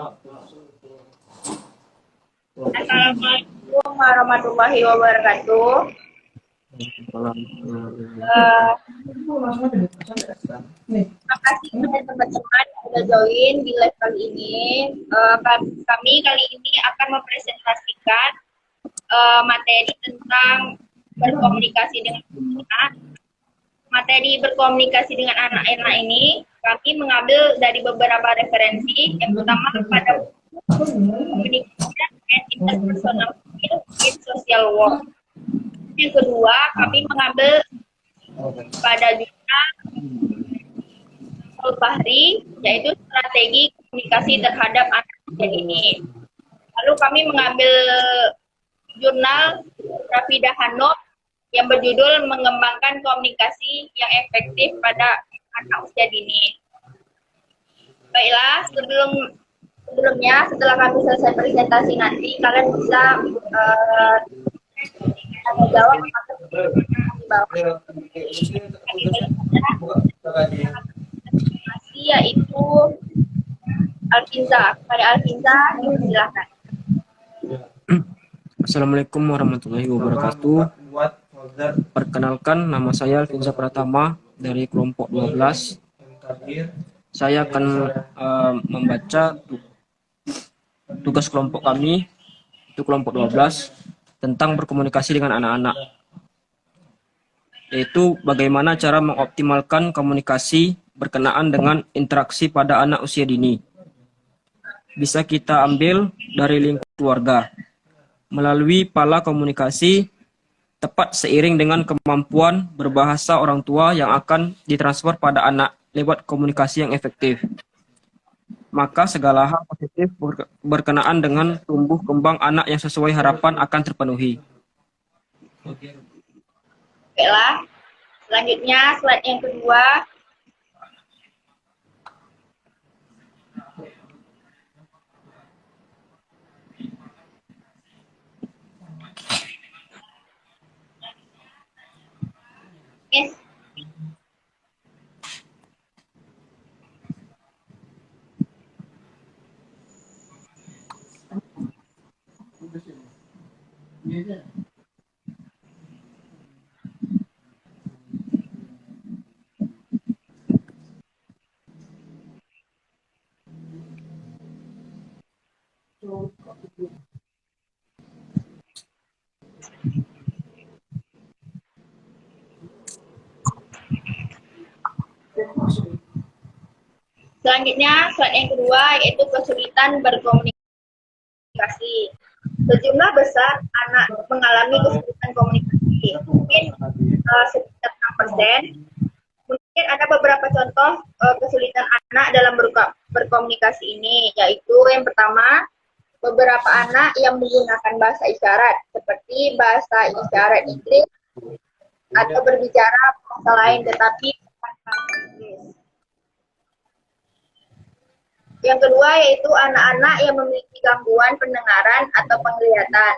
Assalamualaikum warahmatullahi wabarakatuh. Terima kasih kepada teman-teman yang sudah join di live kali ini. Kami kali ini akan mempresentasikan materi tentang berkomunikasi dengan anak. Materi berkomunikasi dengan anak-anak ini kami mengambil dari beberapa referensi. Yang pertama pada Communication and Interpersonal Skills in Social Work. Yang kedua, kami mengambil pada jurnal Al-Bahri, yaitu strategi komunikasi terhadap anak usia dini. Lalu kami mengambil jurnal Rafidah Hanum yang berjudul Mengembangkan Komunikasi yang Efektif pada Anak Usia Dini. Baiklah, sebelumnya setelah kami selesai presentasi nanti, kalian bisa menjawab di bawah. Yaitu Alfinza. Pada Alfinza, silakan. Assalamualaikum warahmatullahi wabarakatuh. Perkenalkan, nama saya Alfinza Pratama dari kelompok 12. Saya akan membaca tugas kelompok kami, itu kelompok 12, tentang berkomunikasi dengan anak-anak. Yaitu bagaimana cara mengoptimalkan komunikasi berkenaan dengan interaksi pada anak usia dini. Bisa kita ambil dari lingkup keluarga, melalui pola komunikasi tepat seiring dengan kemampuan berbahasa orang tua yang akan ditransfer pada anak lewat komunikasi yang efektif. Maka segala hal positif berkenaan dengan tumbuh kembang anak yang sesuai harapan akan terpenuhi. Baiklah, selanjutnya slide yang kedua. Yes. Selanjutnya, slide yang kedua yaitu kesulitan berkomunikasi. Sejumlah besar anak mengalami kesulitan komunikasi, mungkin sekitar 6%. Mungkin ada beberapa contoh kesulitan anak dalam berkomunikasi ini, yaitu yang pertama, beberapa anak yang menggunakan bahasa isyarat, seperti bahasa isyarat Inggris, atau berbicara bahasa lain tetapi bukan bahasa Inggris. Yang kedua yaitu anak-anak yang memiliki gangguan pendengaran atau penglihatan.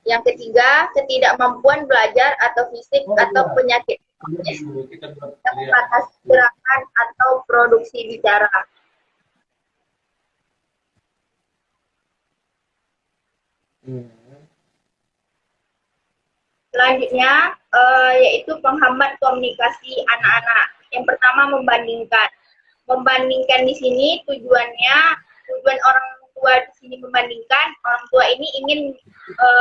Yang ketiga, ketidakmampuan belajar atau fisik atau penyakit membatasi gerakan atau produksi bicara. Selanjutnya yaitu penghambat komunikasi anak-anak. Yang pertama, membandingkan. Membandingkan di sini tujuan orang tua di sini membandingkan, orang tua ini ingin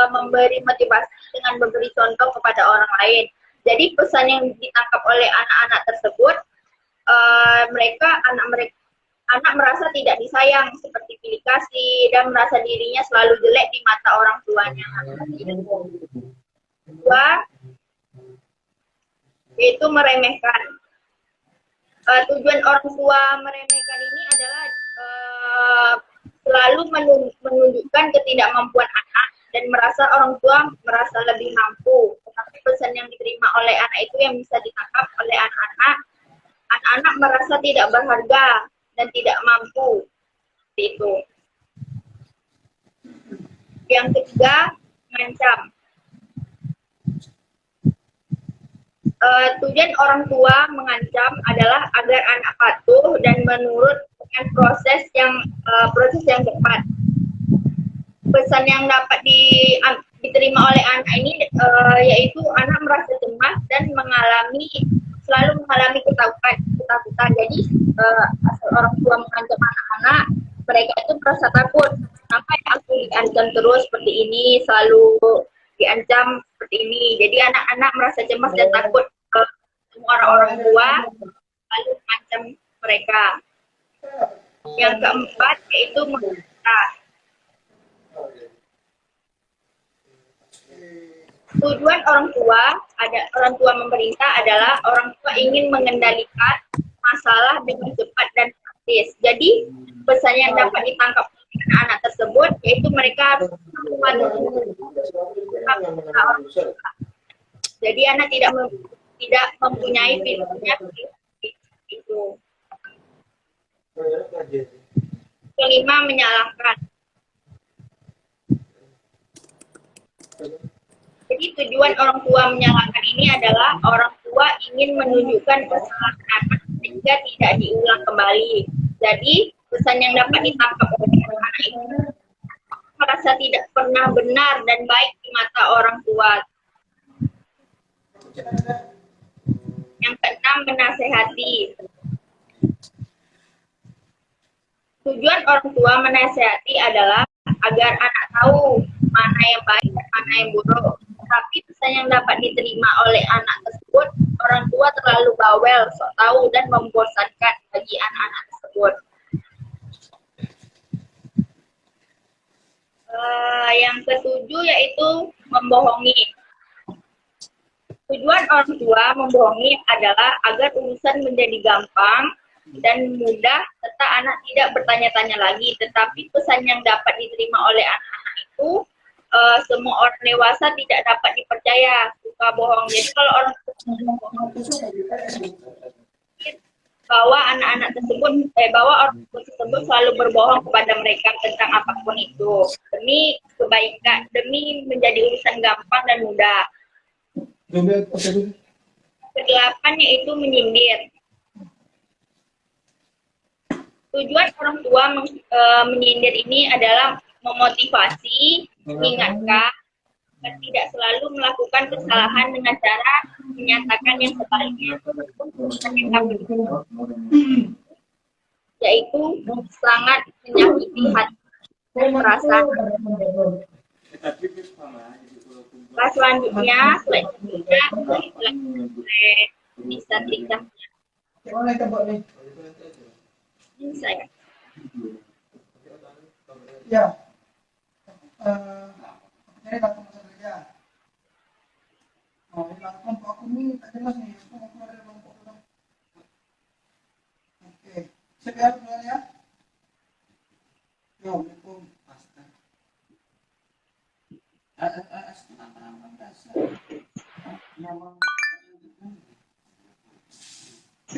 memberi motivasi dengan memberi contoh kepada orang lain. Jadi pesan yang ditangkap oleh anak-anak tersebut, anak merasa tidak disayang, seperti pilih kasih, dan merasa dirinya selalu jelek di mata orang tuanya. Kedua, yaitu meremehkan. Tujuan orang tua meremehkan ini adalah selalu menunjukkan ketidakmampuan anak dan merasa orang tua merasa lebih mampu. Tetapi pesan yang diterima oleh anak itu yang bisa ditangkap oleh anak-anak, anak-anak merasa tidak berharga dan tidak mampu. Seperti itu. Yang ketiga, mengancam. Tujuan orang tua mengancam adalah agar anak patuh dan menurut dengan proses yang cepat. Pesan yang dapat diterima oleh anak ini yaitu anak merasa cemas dan selalu mengalami ketakutan. Jadi asal orang tua mengancam anak-anak, mereka itu merasa takut. Kenapa ya aku diancam terus seperti ini, selalu diancam seperti ini. Jadi anak-anak merasa cemas dan takut. Semua orang tua lalu mengancam mereka. Yang keempat yaitu meminta. Tujuan orang tua memerintah adalah orang tua ingin mengendalikan masalah dengan cepat dan praktis. Jadi pesan yang dapat ditangkap oleh anak-anak tersebut yaitu mereka harus jadi anak tidak mempunyai pilihannya itu. Kelima, menyalahkan. Jadi tujuan orang tua menyalahkan ini adalah orang tua ingin menunjukkan kesalahan anak sehingga tidak diulang kembali. Jadi pesan yang dapat ditangkap oleh anak itu merasa tidak pernah benar dan baik di mata orang tua. Yang keenam, menasehati. Tujuan orang tua menasehati adalah agar anak tahu mana yang baik dan mana yang buruk. Tapi pesan yang dapat diterima oleh anak tersebut, orang tua terlalu bawel, sok tahu, dan membosankan bagi anak-anak tersebut. Yang ketujuh yaitu membohongi. Tujuan orang tua membohongi adalah agar urusan menjadi gampang dan mudah serta anak tidak bertanya-tanya lagi. Tetapi pesan yang dapat diterima oleh anak-anak itu semua orang dewasa tidak dapat dipercaya, suka bohong. Jadi kalau orang tua bahwa anak-anak tersebut, bahwa orang tua tersebut selalu berbohong kepada mereka tentang apapun itu demi kebaikan, demi menjadi urusan gampang dan mudah. Kedelapan yaitu menyindir. Tujuan orang tua menyindir ini adalah memotivasi, mengingatkan, dan tidak selalu melakukan kesalahan dengan cara menyatakan yang sebaliknya. Yaitu sangat menyakiti hati dan perasaan. Selanjutnya, bisa tidak. Ini saya. Ya. Jadi datang masa kerja. Oh, ini kelompok aku ini tak jelas nih. Aku ada kelompok itu. Oke. Siap ya, duluan ya. Yo, Assalamualaikum.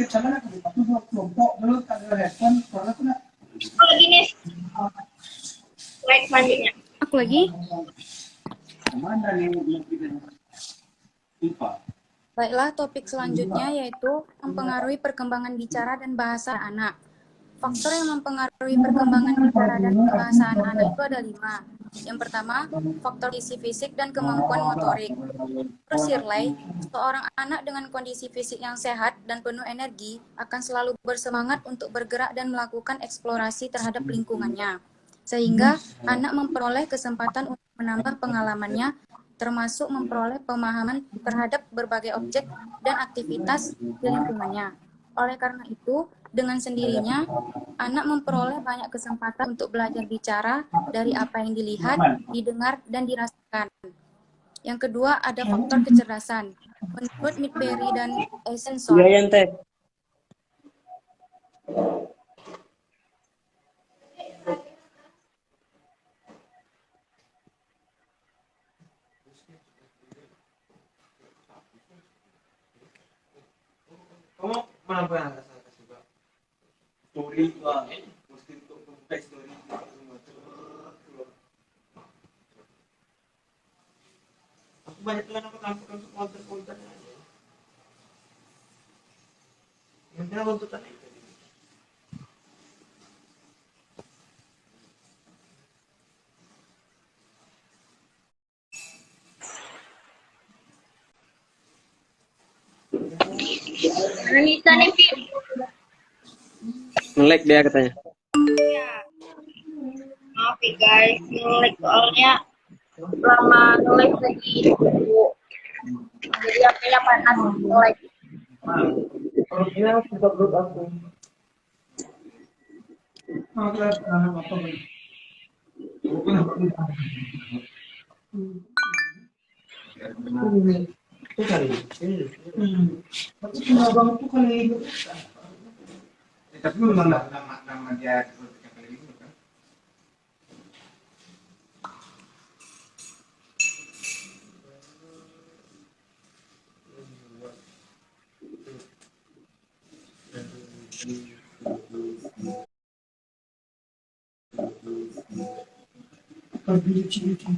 Sama nak aku buat kelompok dulu tak ada respon. Soalnya aku nak. Lagi nih. Slide selanjutnya. Aku lagi. Baiklah, topik selanjutnya yaitu mempengaruhi perkembangan bicara dan bahasa anak. Faktor yang mempengaruhi perkembangan bicara dan bahasa anak itu ada 5. Yang pertama, faktor kondisi fisik dan kemampuan motorik. Menurut Shirley, seorang anak dengan kondisi fisik yang sehat dan penuh energi akan selalu bersemangat untuk bergerak dan melakukan eksplorasi terhadap lingkungannya. Sehingga anak memperoleh kesempatan untuk menambah pengalamannya, termasuk memperoleh pemahaman terhadap berbagai objek dan aktivitas di lingkungannya. Oleh karena itu, dengan sendirinya, anak memperoleh banyak kesempatan untuk belajar bicara dari apa yang dilihat, didengar, dan dirasakan. Yang kedua, ada faktor kecerdasan. Menurut Midberry dan Eisenson, kamu mana yang kasih juga story lah, mesti untuk membuka story aku banyak telan aku lakukan untuk konten-kontennya aja yang penting tuntutan itu Mana Nisa nih, Fit? Nge-lag dia katanya. Ya, maaf ya guys, nge-lag soalnya lama nge-lag lagi nunggu. Jadi HP-nya panas nge-lag. Kalau ini harus buka grup aku. Apa Itu kali. Tapi abang itu kali Tapi memang nama dia kali itu kan. pergi lucu-lucu.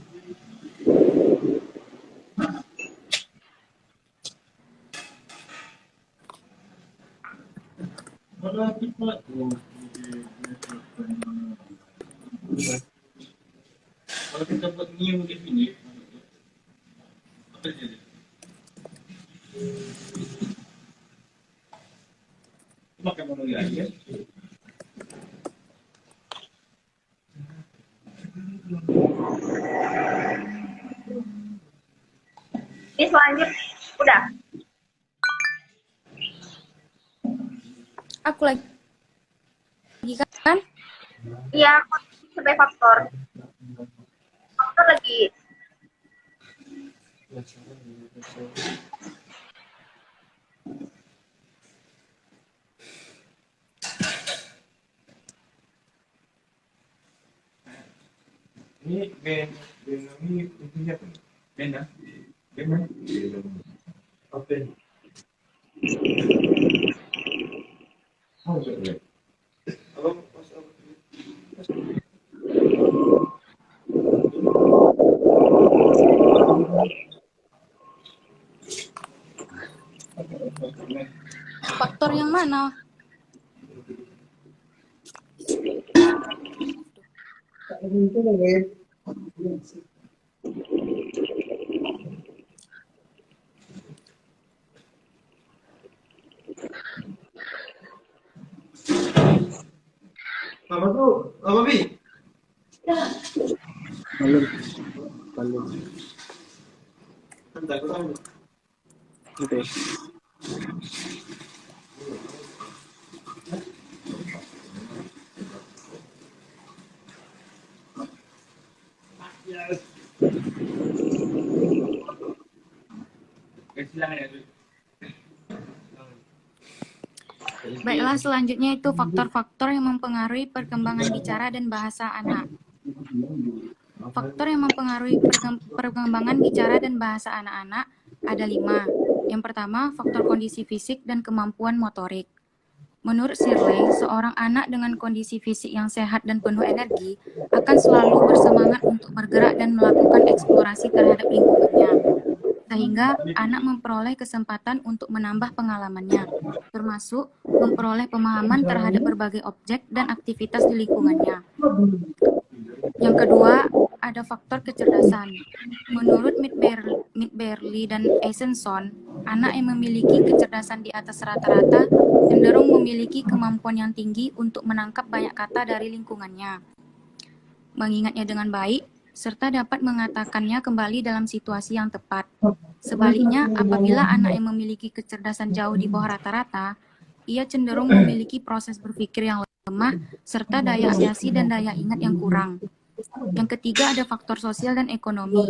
Kalau kita buat new gitu ini, apa jadi? Pakai monolia aja. Ini selanjutnya udah. Aku lagi kan? Iya, sebagai faktor. Faktor lagi. Ini band ini intinya apa? Band ya? Band mana? Apa? Oh, iya. Halo, Mas. Faktor yang mana? Itu lagi. Apa tuh? Apa Bi? Balon. Bentar, aku tahu. Oke. Silakan ya, Bi. Baiklah, selanjutnya itu faktor-faktor yang mempengaruhi perkembangan bicara dan bahasa anak. Faktor yang mempengaruhi perkembangan bicara dan bahasa anak-anak ada 5. Yang pertama, faktor kondisi fisik dan kemampuan motorik. Menurut Shirley, seorang anak dengan kondisi fisik yang sehat dan penuh energi akan selalu bersemangat untuk bergerak dan melakukan eksplorasi terhadap lingkungannya, sehingga anak memperoleh kesempatan untuk menambah pengalamannya, termasuk memperoleh pemahaman terhadap berbagai objek dan aktivitas di lingkungannya. Yang kedua, ada faktor kecerdasan. Menurut Midberly dan Eisenson, anak yang memiliki kecerdasan di atas rata-rata cenderung memiliki kemampuan yang tinggi untuk menangkap banyak kata dari lingkungannya, mengingatnya dengan baik, serta dapat mengatakannya kembali dalam situasi yang tepat. Sebaliknya, apabila anak yang memiliki kecerdasan jauh di bawah rata-rata, ia cenderung memiliki proses berpikir yang lemah, serta daya asosiasi dan daya ingat yang kurang. Yang ketiga ada faktor sosial dan ekonomi.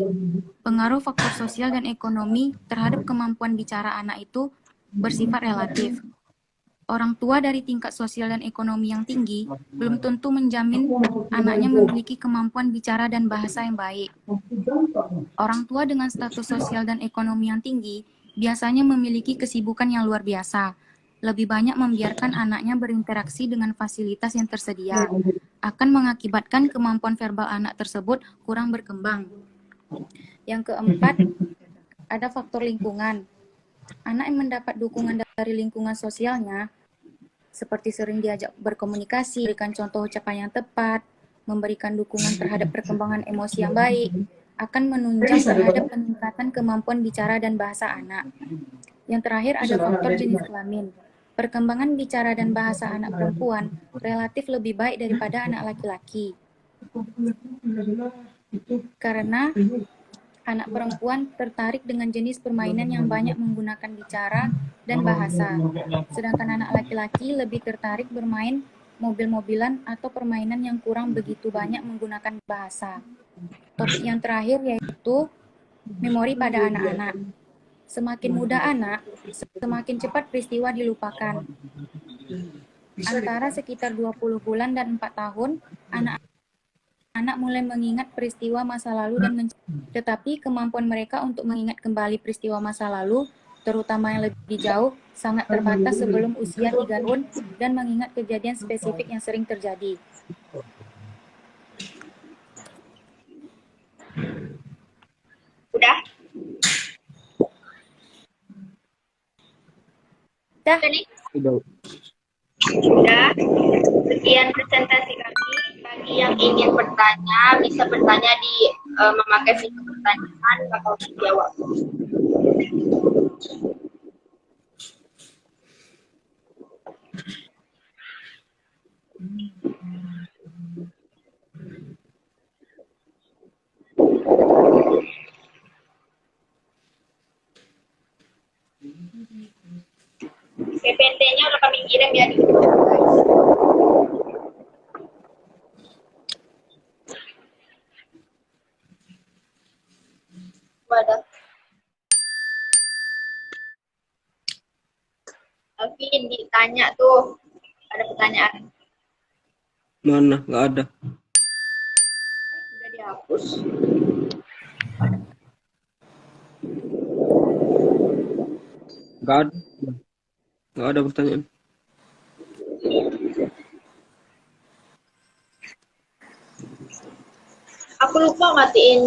Pengaruh faktor sosial dan ekonomi terhadap kemampuan bicara anak itu bersifat relatif. Orang tua dari tingkat sosial dan ekonomi yang tinggi belum tentu menjamin anaknya memiliki kemampuan bicara dan bahasa yang baik. Orang tua dengan status sosial dan ekonomi yang tinggi biasanya memiliki kesibukan yang luar biasa, lebih banyak membiarkan anaknya berinteraksi dengan fasilitas yang tersedia, akan mengakibatkan kemampuan verbal anak tersebut kurang berkembang. Yang keempat, ada faktor lingkungan. Anak yang mendapat dukungan dari lingkungan sosialnya, seperti sering diajak berkomunikasi, memberikan contoh ucapan yang tepat, memberikan dukungan terhadap perkembangan emosi yang baik, akan menunjang terhadap peningkatan kemampuan bicara dan bahasa anak. Yang terakhir ada faktor jenis kelamin. Perkembangan bicara dan bahasa anak perempuan relatif lebih baik daripada anak laki-laki. Karena anak perempuan tertarik dengan jenis permainan yang banyak menggunakan bicara dan bahasa. Sedangkan anak laki-laki lebih tertarik bermain mobil-mobilan atau permainan yang kurang begitu banyak menggunakan bahasa. Topik yang terakhir yaitu memori pada anak-anak. Semakin muda anak, semakin cepat peristiwa dilupakan. Antara sekitar 20 bulan dan 4 tahun, anak mulai mengingat peristiwa masa lalu tetapi kemampuan mereka untuk mengingat kembali peristiwa masa lalu, terutama yang lebih jauh, sangat terbatas sebelum usia 3 tahun dan mengingat kejadian spesifik yang sering terjadi. Udah? Dah. Udah. Sudah. Sekian presentasi kami. Bagi yang ingin bertanya, bisa bertanya di memakai fitur pertanyaan, bakal dijawab. PPT-nya udah kami kirim ya di grup, guys. Wadah. Alvin ditanya tuh, ada pertanyaan. Mana? Nggak ada. Udah dihapus. Nggak ada. Nggak ada pertanyaan. Aku lupa matiin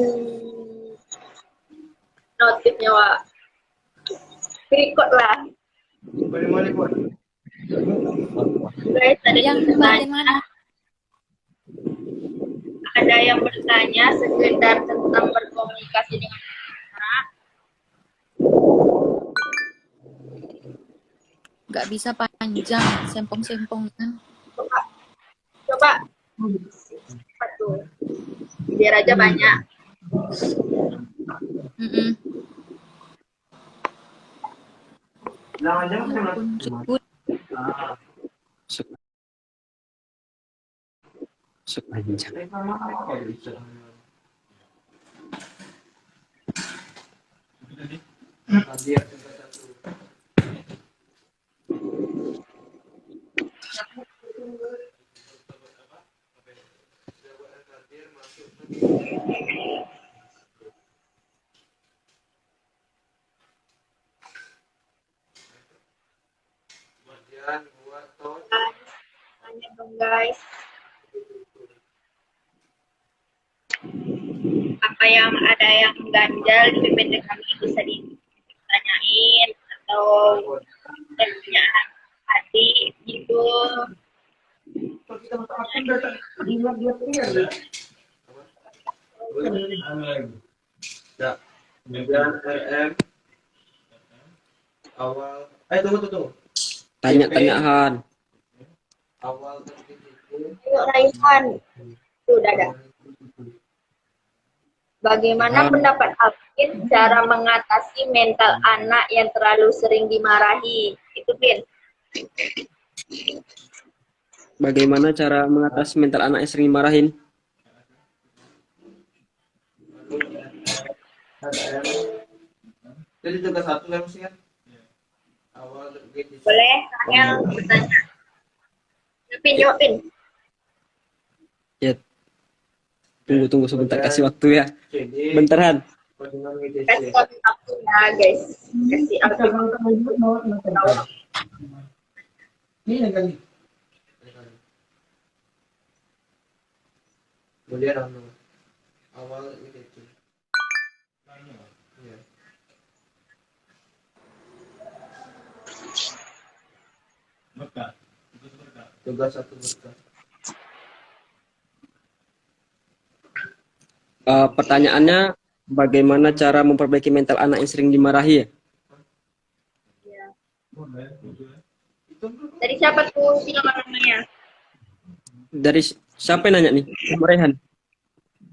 notifnya, Wak. Record lah. Bagaimana, Pak? Guys, ada yang Yang bagian bertanya. mana? Ada yang bertanya sekedar tentang berkomunikasi dengan anak. Nggak bisa panjang, sempong-sempong kan. Coba. Satu. Biar aja banyak. Namanya apa? Sebut. Sepanjang. Tanya dong, guys. Apa yang ada yang ganjal di PPT kami bisa ditanyain atau punya adik gitu. Ya, kemudian RM awal. Tunggu. Tanya-tanyaan. Awal tertipu. Ayo Raihan. Tuh, udah ada. Bagaimana pendapat Alvin cara mengatasi mental anak yang terlalu sering dimarahi? Itu, Vin. Bagaimana cara mengatasi mental anak yang sering marahin? Jadi tugas satu kan mesti kan? Awal tertipu. Boleh, Rangel bertanya. Vin, jawab, Vin. Ya. Tunggu sebentar, kasih waktu ya. Bentaran. Kasih Alvin waktu ya, guys. Kasih Alvin waktu. Ini kali. Kemudian awal itu. Ya. Tugas satu berkah. Pertanyaannya, bagaimana cara memperbaiki mental anak yang sering dimarahi ya? Dari siapa tuh silang namanya? Dari siapa yang nanya nih? Sama Rehan.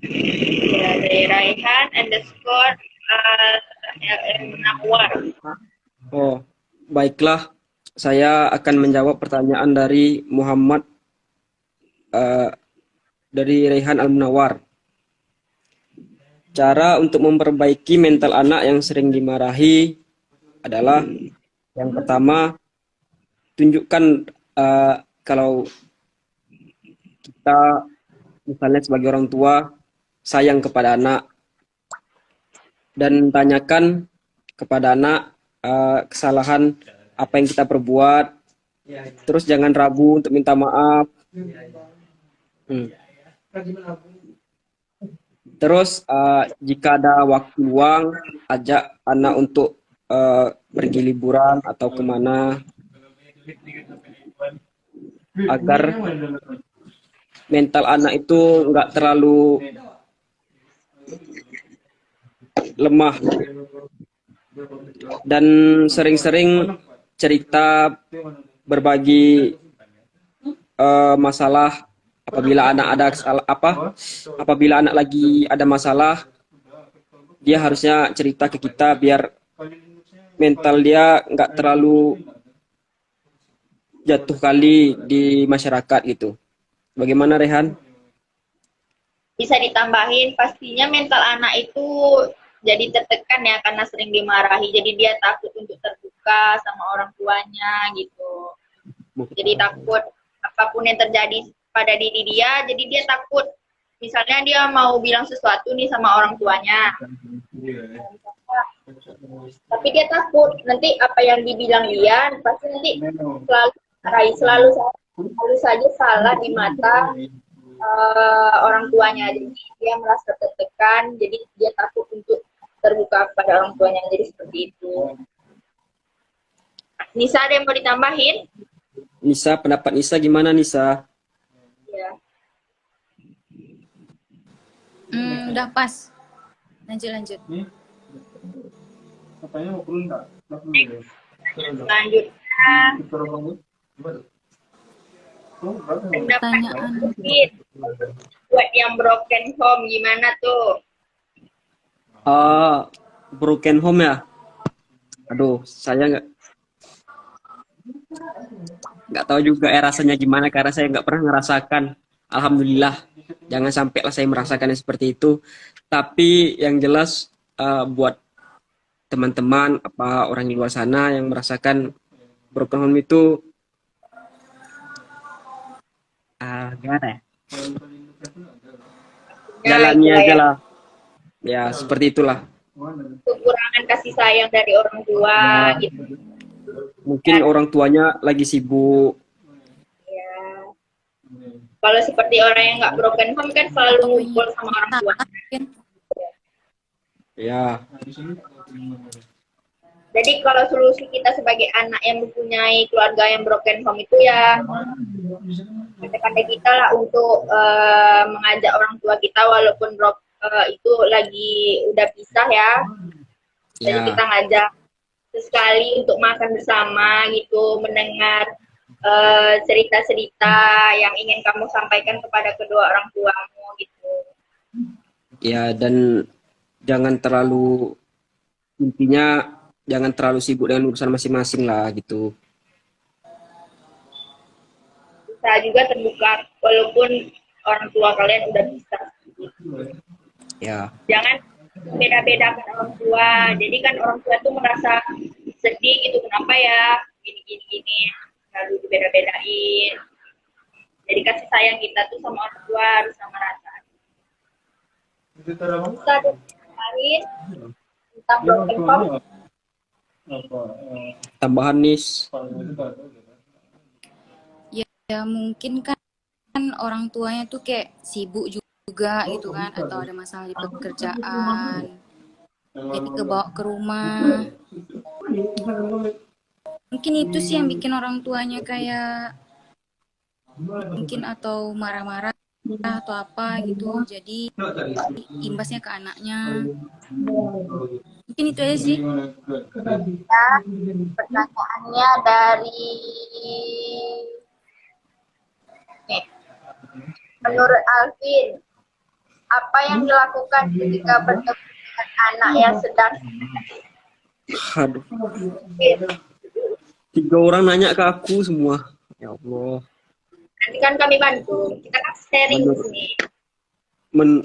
Ya, dari Raihan underscore Nawar. Oh, baiklah. Saya akan menjawab pertanyaan dari Muhammad dari Rehan Al-Munawar. Cara untuk memperbaiki mental anak yang sering dimarahi adalah yang pertama, tunjukkan kalau kita misalnya sebagai orang tua sayang kepada anak dan tanyakan kepada anak kesalahan apa yang kita perbuat. Terus jangan ragu untuk minta maaf. Terus jika ada waktu luang, ajak anak untuk pergi liburan atau kemana agar mental anak itu nggak terlalu lemah, dan sering-sering cerita, berbagi masalah. Apabila anak ada apabila anak lagi ada masalah, dia harusnya cerita ke kita biar mental dia nggak terlalu jatuh kali di masyarakat gitu. Bagaimana Rehan? Bisa ditambahin, pastinya mental anak itu jadi tertekan ya karena sering dimarahi. Jadi dia takut untuk terbuka sama orang tuanya gitu. Jadi takut apapun yang terjadi pada diri dia, jadi dia takut. Misalnya dia mau bilang sesuatu nih sama orang tuanya, tapi dia takut nanti apa yang dibilang dia pasti nanti selalu saja salah di mata orang tuanya. Jadi dia merasa tertekan, jadi dia takut untuk terbuka kepada orang tuanya. Jadi seperti itu. Nisa, ada yang mau ditambahin? Nisa, pendapat Nisa gimana Nisa? Ya. Udah pas. Lanjut. Katanya mau perlu enggak? Selanjutnya pendapat Pertanyaan. Mungkin buat yang broken home gimana tuh? Broken home ya? Aduh, saya nggak tahu juga rasanya gimana karena saya nggak pernah ngerasakan. Alhamdulillah, jangan sampai lah saya merasakan yang seperti itu. Tapi yang jelas buat teman-teman orang di luar sana yang merasakan broken home itu gimana ya? Jalani aja lah. Ya, seperti itulah. Kekurangan kasih sayang dari orang tua gitu. Mungkin orang tuanya lagi sibuk. Ya. Kalau seperti orang yang nggak broken home kan selalu ngumpul sama orang tua. Ya. Jadi kalau solusi kita sebagai anak yang mempunyai keluarga yang broken home itu ya kata-kata kita lah untuk mengajak orang tua kita walaupun itu lagi udah pisah ya. Jadi Ya. kita ngajak sesekali untuk makan bersama gitu, mendengar cerita-cerita yang ingin kamu sampaikan kepada kedua orang tuamu gitu. Ya, dan intinya jangan terlalu sibuk dengan urusan masing-masing lah gitu. Bisa juga terbuka walaupun orang tua kalian udah bisa. Ya. Jangan beda-bedakan orang tua. Jadi kan orang tua tuh merasa sedih gitu, kenapa ya gini lalu dibeda-bedain. Jadi kasih sayang kita tuh sama orang tua harus sama rata. Bisa lain tentang broken home. Tambahan Nis. Ya mungkin kan orang tuanya tuh kayak sibuk juga gitu kan, atau ada masalah di pekerjaan, jadi kebawa ke rumah. Mungkin itu sih yang bikin orang tuanya kayak mungkin atau marah-marah atau apa gitu. Jadi imbasnya ke anaknya. Mungkin itu aja sih. Ya, pertanyaannya dari nih, menurut Alvin, apa yang dilakukan ketika bertemu dengan anak yang sedang Aduh, sakit? 3 orang nanya ke aku semua. Ya Allah. Nanti kan kami bantu, kita kan sharing di sini. Men,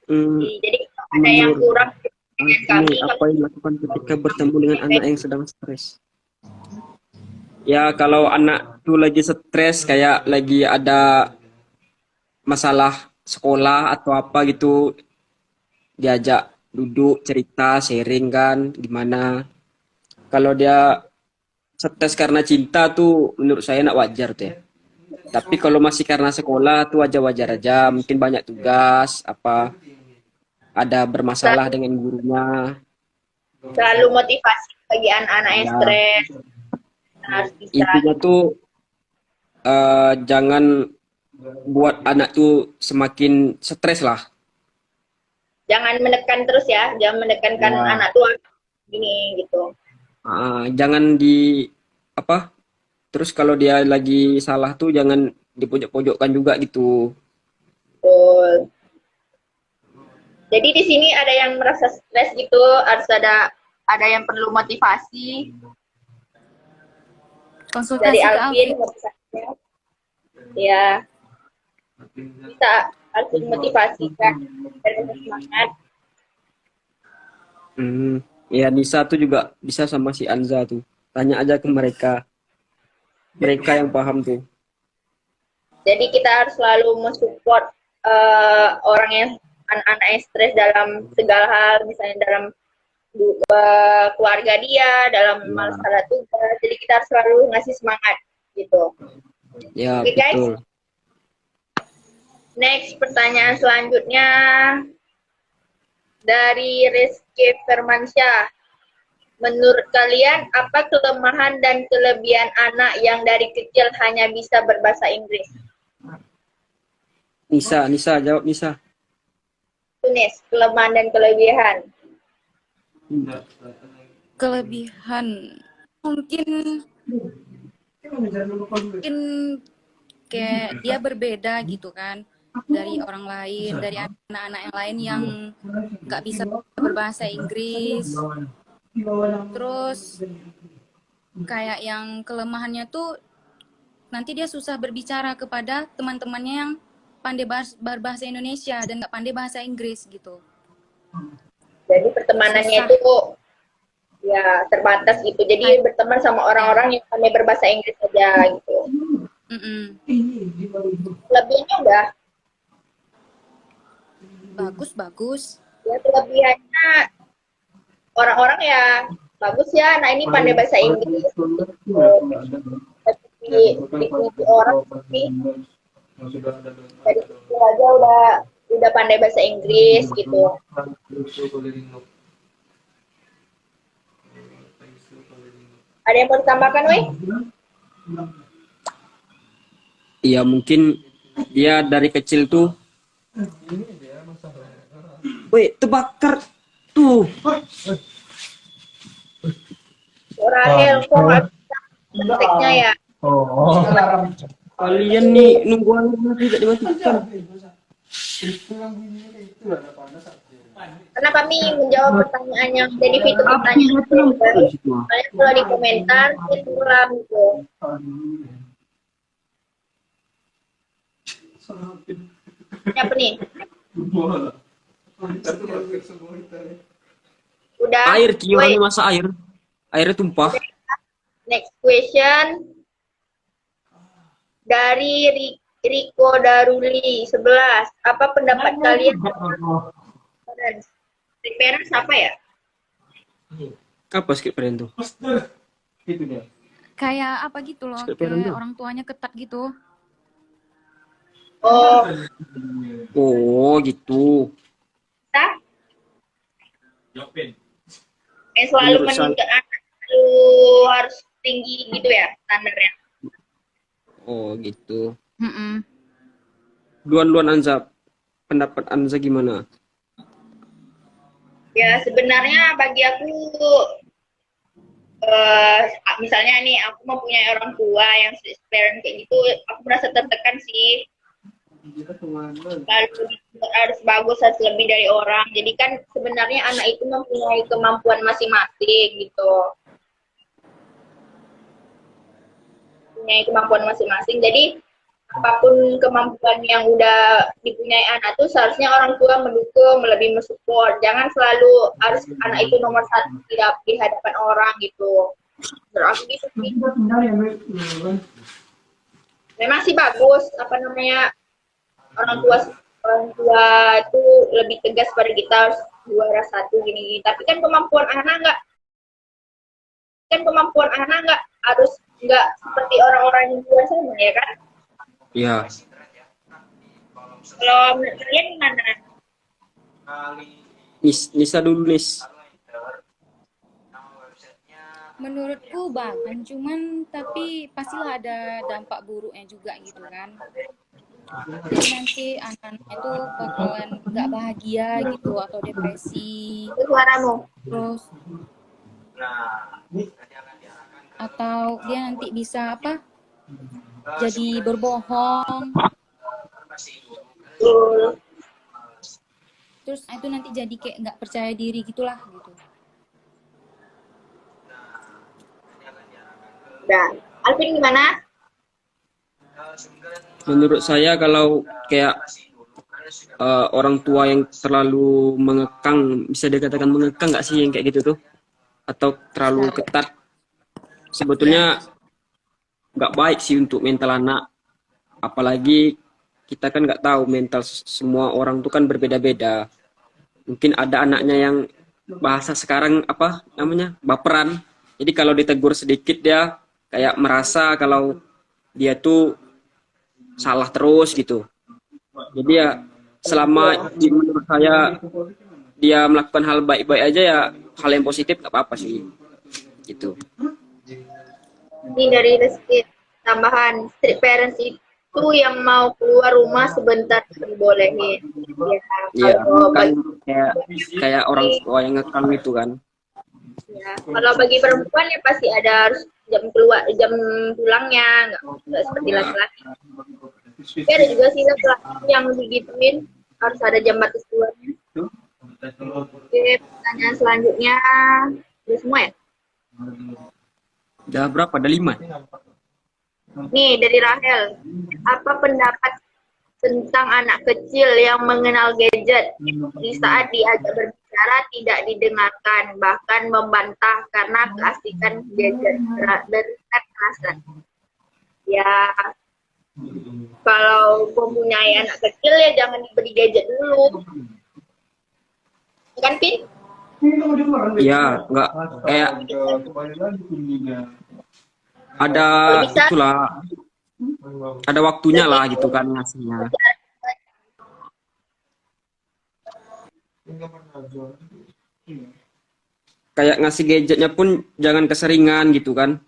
mm, Jadi kalau ada yang kurang dengan kami, apa yang dilakukan ketika bertemu dengan anak yang sedang stres? Ya, kalau anak tuh lagi stres, kayak lagi ada masalah sekolah atau apa gitu, diajak duduk, cerita, sharing kan, gimana. Kalau dia stres karena cinta tuh menurut saya nak wajar tuh ya. Tapi kalau masih karena sekolah tuh wajar-wajar aja, mungkin banyak tugas, apa, ada bermasalah dengan gurunya. selalu motivasi bagi anak-anak yang Ya, stres, harus bisa. intinya tuh jangan buat anak tuh semakin stres lah. Jangan menekan terus ya, jangan menekankan Ya. anak tua gini gitu. Jangan di apa? Terus kalau dia lagi salah tuh jangan dipojok-pojokkan juga gitu. Betul. Jadi di sini ada yang merasa stres gitu, harus ada yang perlu motivasi Konsultasi dari ke Alvin, Alvin. motivasinya. Ya, bisa Alvin motivasikan biar tetap semangat. Ya Nisa tuh juga bisa sama si Anza tuh. Tanya aja ke mereka. Mereka yang paham tuh. Jadi kita harus selalu mensupport orang yang anak-anak yang stres dalam segala hal, misalnya dalam keluarga dia, dalam masalah tugas. Jadi kita harus selalu ngasih semangat gitu. Ya, Oke, guys. betul. Next, pertanyaan selanjutnya dari Rizky Firmansyah. Menurut kalian, apa kelemahan dan kelebihan anak yang dari kecil hanya bisa berbahasa Inggris? Nisa jawab Nisa. Tunis, kelemahan dan kelebihan. Kelebihan mungkin kayak dia berbeda gitu kan dari orang lain, dari anak-anak yang lain yang nggak bisa berbahasa Inggris. Terus kayak yang kelemahannya tuh nanti dia susah berbicara kepada teman-temannya yang pandai berbahasa Indonesia dan nggak pandai bahasa Inggris gitu. Jadi pertemanannya itu ya terbatas gitu. Jadi berteman sama orang-orang yang pandai berbahasa Inggris saja gitu. Lebihnya udah bagus. Ya kelebihannya orang-orang ya bagus ya. Nah ini pandai bahasa Inggris. Tapi dipuji orang sih dari kecil aja udah pandai bahasa Inggris gitu. Ada yang mau ditambahkan, Wei? Iya, mungkin dia dari kecil tuh. Woi, terbakar tuh. Rahel, kok nggak bisa ketiknya ya? Kalian nih nunggu aja tidak dimatikan. Karena kami menjawab pertanyaan yang jadi fitur pertanyaan kalian kalau di komentar itu kurang gitu. Apa nih? Udah. Air, gimana masa air? Airnya tumpah. Next question dari Riko Daruli 11. Apa pendapat kalian? Parents apa ya? Apa skip parent tuh? Itu dia. Kayak apa gitu loh, kayak orang tuanya ketat gitu. Oh, gitu. Kita yang selalu menuntut anak harus tinggi gitu ya standarnya. Oh, gitu. Luan Anza, pendapat Anza gimana? Ya sebenarnya bagi aku misalnya nih aku mempunyai orang tua yang strict parent kayak gitu, aku merasa tertekan sih. Lalu harus bagus, harus lebih dari orang. Jadi kan sebenarnya anak itu mempunyai kemampuan masing-masing gitu. Mempunyai kemampuan masing-masing. Jadi apapun kemampuan yang udah dipunyai anak tuh seharusnya orang tua mendukung, lebih mensupport. Jangan selalu harus anak itu nomor satu di hadapan orang gitu. Berarti gitu sih. Memang sih bagus apa namanya orang tua itu lebih tegas pada kita harus juara satu gini. Tapi kan kemampuan anak nggak harus nggak seperti orang-orang yang luar sana ya kan? Ya, Kalau menurut kalian gimana? Nisa dulu, Nis. Menurutku bahkan cuman tapi pastilah ada dampak buruknya juga gitu kan. Jadi nanti anak-anak itu bakalan nggak bahagia gitu atau depresi, Itu suaramu. terus atau dia nanti bisa apa? Jadi berbohong, Betul. terus itu nanti jadi kayak nggak percaya diri gitulah gitu. Udah. Alvin gimana? Menurut saya kalau kayak orang tua yang terlalu mengekang, bisa dikatakan mengekang nggak sih yang kayak gitu tuh? Atau terlalu ketat? Sebetulnya nggak baik sih untuk mental anak. Apalagi kita kan nggak tahu mental semua orang tuh kan berbeda-beda. Mungkin ada anaknya yang bahasa sekarang apa namanya baperan. Jadi kalau ditegur sedikit dia kayak merasa kalau dia tuh salah terus gitu. Jadi ya selama menurut saya dia melakukan hal baik-baik aja ya hal yang positif nggak apa-apa sih gitu. Ini dari Rizky tambahan strict parents itu yang mau keluar rumah sebentar dibolehin. Iya, Kalau kan bagi, kayak orang tua yang ngekang itu kan. ya, kalau bagi perempuan ya pasti ada harus jam pulangnya nggak seperti laki-laki. Tapi ada juga sih laki-laki yang digituin harus ada jam batas keluarnya. Oke, pertanyaan selanjutnya udah semua ya? Udah berapa? Ada 5. Nih dari Rahel, apa pendapat tentang anak kecil yang mengenal gadget di saat diajak berbicara tidak didengarkan, bahkan membantah karena keasikan gadget berkekerasan. Ya, kalau mempunyai anak kecil ya jangan diberi gadget dulu. Kan, Pin? Iya, nggak kayak ada itulah, ada waktunya lah gitu kan ngasihnya. Kayak ngasih gadgetnya pun jangan keseringan gitu kan.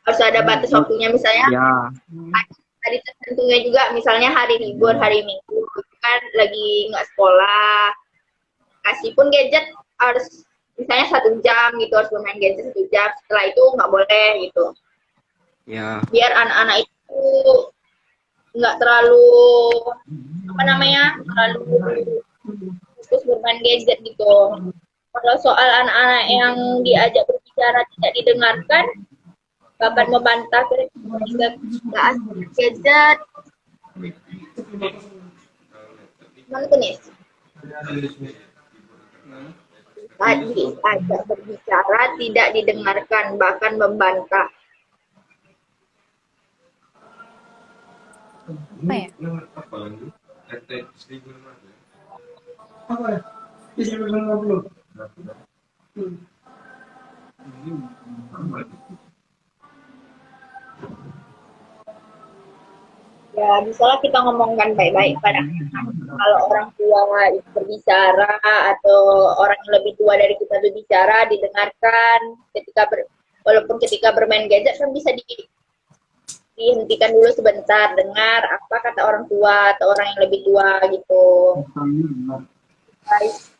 Harus ada batas waktunya misalnya. Ya, Hari tertentunya juga, misalnya hari libur, hari Minggu, kan lagi nggak sekolah. Kasih pun gadget harus misalnya 1 jam gitu, harus bermain gadget 1 jam. Setelah itu nggak boleh gitu. ya, Biar anak-anak itu nggak terlalu terlalu fokus bermain gadget gitu. Kalau soal anak-anak yang diajak berbicara tidak didengarkan, bahkan membantah nggak asik gadget. Mana tuh nih? Tadi ajak berbicara tidak didengarkan, bahkan membantah. Apa ya? Apa ya? 350. Ya, misalnya kita ngomongkan baik-baik pada anak. Kalau orang tua itu berbicara atau orang yang lebih tua dari kita berbicara, didengarkan. Walaupun ketika bermain gadget kan bisa dihentikan dulu sebentar, dengar apa kata orang tua atau orang yang lebih tua gitu. Guys,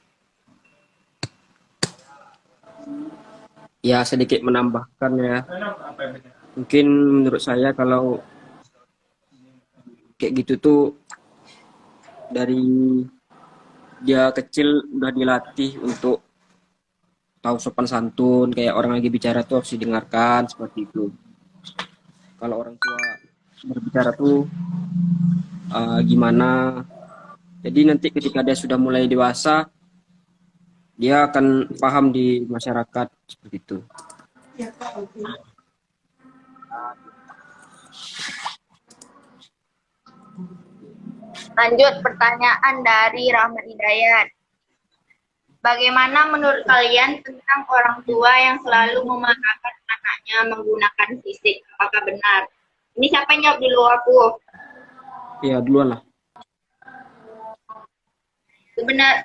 Ya, sedikit menambahkan ya. Mungkin menurut saya kalau kayak gitu tuh dari dia kecil udah dilatih untuk tahu sopan santun, kayak orang lagi bicara tuh harus didengarkan seperti itu. Kalau orang tua berbicara tuh gimana. Jadi nanti ketika dia sudah mulai dewasa, dia akan paham di masyarakat seperti itu. lanjut pertanyaan dari Rahmat Hidayat. Bagaimana menurut kalian tentang orang tua yang selalu memarahkan anaknya menggunakan fisik? Apakah benar? Ini siapa yang jawab dulu aku? Ya, duluan lah. Bagaimana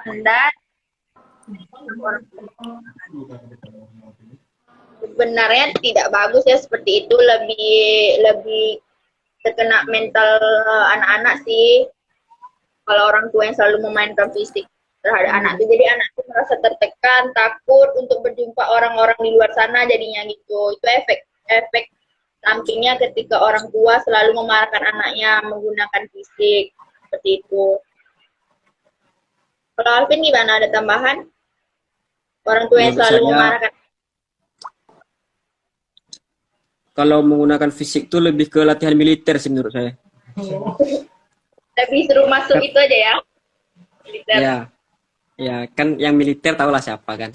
Anda sebenarnya tidak bagus ya seperti itu, lebih terkena mental anak-anak sih kalau orang tua yang selalu memainkan fisik terhadap anak itu. Jadi anak itu merasa tertekan, takut untuk berjumpa orang-orang di luar sana jadinya gitu. Itu efek sampingnya ketika orang tua selalu memarahkan anaknya menggunakan fisik seperti itu. Kalau Alvin gimana, ada tambahan? Orang tua yang Menurut selalu saya, memarahkan. kalau menggunakan fisik tuh lebih ke latihan militer sih menurut saya. Lebih seru masuk itu aja ya. Militer. Ya, ya kan yang militer tahulah siapa kan.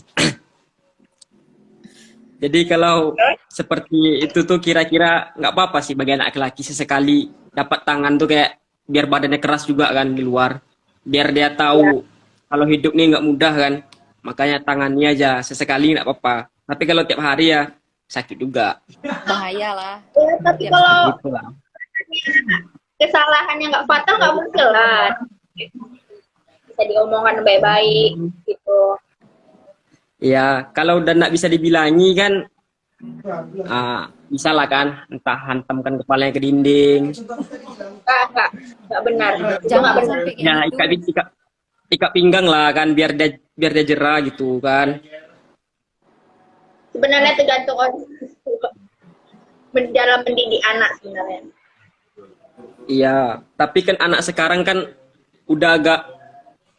Jadi kalau seperti itu tuh kira-kira nggak apa-apa sih bagi anak laki sesekali dapat tangan tuh kayak biar badannya keras juga kan di luar. Biar dia tahu kalau hidup nih nggak mudah kan. Makanya tangannya aja sesekali nggak apa-apa. Tapi kalau tiap hari ya sakit juga. Bahaya lah. Ya, tapi Tiap kalau Gitu lah. kesalahannya nggak fatal nggak mungkin lah. Bisa diomongkan baik-baik gitu. Ya, kalau udah nggak bisa dibilangi kan, bisa lah kan, entah hantamkan kepalanya ke dinding, Nggak benar. Itu Jangan nggak benar. sampai kayak ya gitu. ikat pinggang lah kan, biar dia jerah gitu kan. Sebenarnya tergantung orang dalam mendidik anak sebenarnya. Iya, tapi kan anak sekarang kan udah agak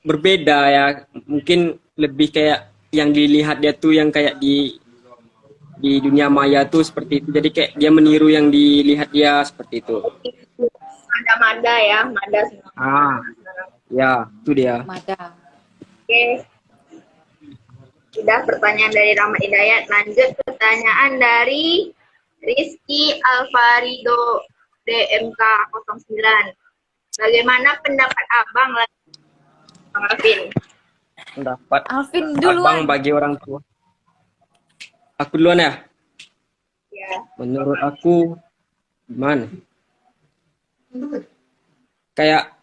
berbeda ya, mungkin lebih kayak yang dilihat dia tuh yang kayak di dunia maya tuh seperti itu, jadi kayak dia meniru yang dilihat dia seperti itu. Mada-mada ya, mada semua. Ya, itu dia. Mada. Oke. Sudah pertanyaan dari Rahmat Hidayat. Lanjut pertanyaan dari Rizky Alfarido DMK 09. Bagaimana pendapat Abang, Bang Alvin? Pendapat Alvin abang duluan. bagi orang tua. Aku duluan ya. Ya. Menurut aku gimana? Kayak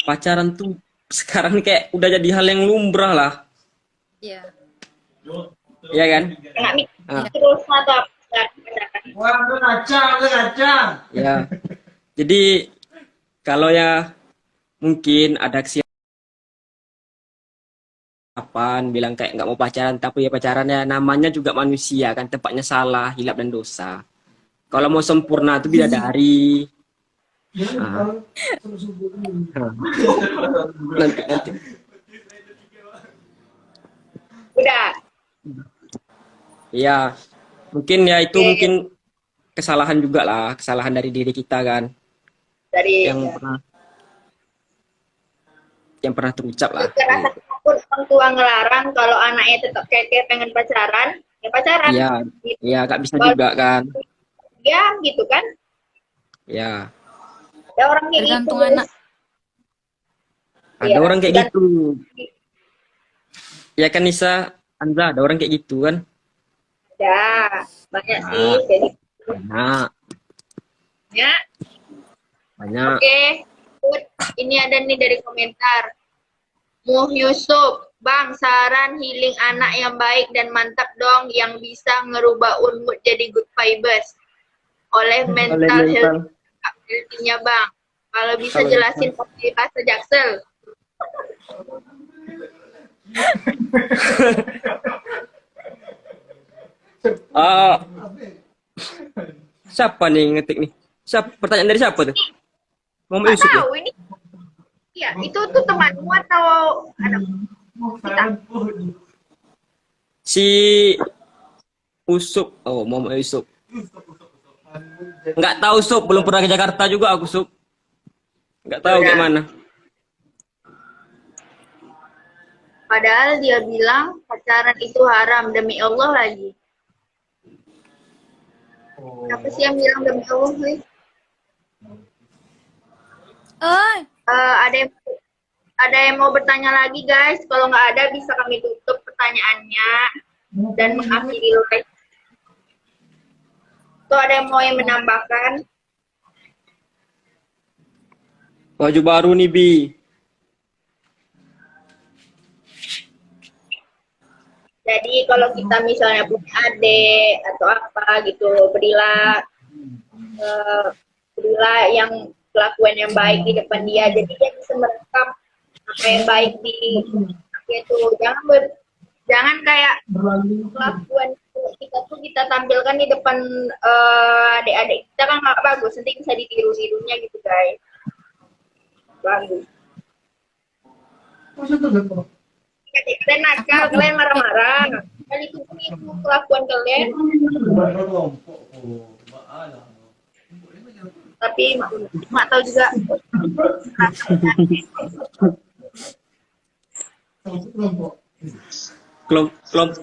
pacaran tuh sekarang kayak udah jadi hal yang lumrah lah, Iya. ya kan? Nggak mikir terus atau apa? Wah, lu ngaca. Ya. Jadi kalau ya mungkin ada kesiapan bilang kayak nggak mau pacaran, tapi ya pacaran ya namanya juga manusia kan, tempatnya salah, hilap dan dosa. Kalau mau sempurna itu bidadari. Nanti. Udah. Ya, mungkin ya itu mungkin kesalahan juga lah, kesalahan dari diri kita kan, Dari yang pernah terucap lah. rasa takut orang tua ngelarang kalau anaknya tetap keke pengen pacaran, ya pacaran. Iya, Gitu. iya nggak bisa juga kan. Ya, gitu kan. Ya, Ada orang kayak Tergantung gitu. anak. ada Iya, orang kayak dan- gitu. Ya kan Nisa, Anda ada orang kayak gitu kan? Ya, banyak sih. Jadi, Banyak, ya. banyak. Oke. Ini ada nih dari komentar. Muh Yusuf. Bang, saran healing anak yang baik dan mantap dong, yang bisa ngerubah mood jadi good vibes oleh Oleh mental mental. health-nya Bang. Kalau bisa Kalau jelasin pakai bahasa Jaksel. Ah, siapa nih yang ngetik nih? Siapa? Pertanyaan dari siapa tuh? Muhammad Nggak Yusuf ya? tahu ini. Iya, itu tuh temanmu atau anak kita? Si Usup. Oh, Muhammad Yusuf. Nggak tahu, Sup. Belum pernah ke Jakarta juga aku, Sup. Nggak tahu kayak Udah. mana. Padahal dia bilang pacaran itu haram, demi Allah lagi. Siapa sih yang bilang demi Allah, guys? Oi, Ada yang mau bertanya lagi, guys? Kalau nggak ada, bisa kami tutup pertanyaannya dan mengakhiri live. Tuh ada yang mau yang menambahkan? Baju baru nih, Bi. Jadi kalau kita misalnya punya adik atau apa gitu, berilah yang kelakuan yang baik di depan dia. Jadi dia bisa merekam apa yang baik di itu. Jangan kayak kelakuan kita tuh kita tampilkan di depan adik-adik kita kan nggak bagus. Nanti bisa ditiru-tirunya gitu guys. Bagus. Kalian nakal, kalian marah-marah. Kali itu kelakuan kalian. Tapi mak tahu juga. Kelompok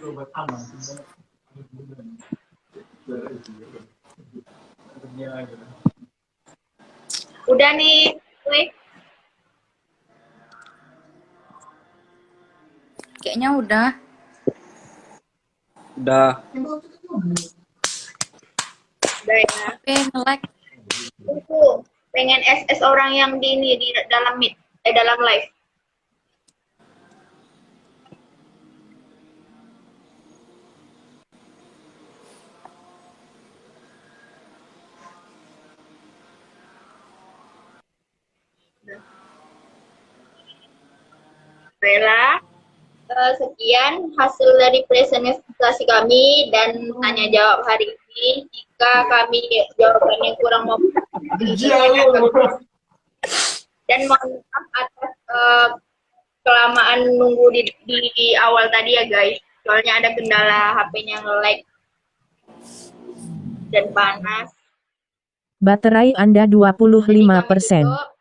Udah nih, weh. kayaknya udah. udah. Udah ya. Oke, nge-like. Itu pengen SS orang yang di dalam meet, dalam live. Bella, sekian hasil dari presentasi kami dan tanya jawab hari ini. Jika kami jawabannya kurang dan mohon maaf atas kelamaan nunggu di awal tadi ya guys. Soalnya ada kendala HP-nya nge-lag dan panas. Baterai Anda 25%.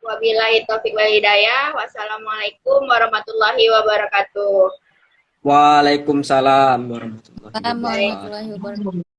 Wabillahi taufiq wal hidayah. Wassalamualaikum warahmatullahi wabarakatuh. Waalaikumsalam warahmatullahi wabarakatuh. Warahmatullahi wabarakatuh.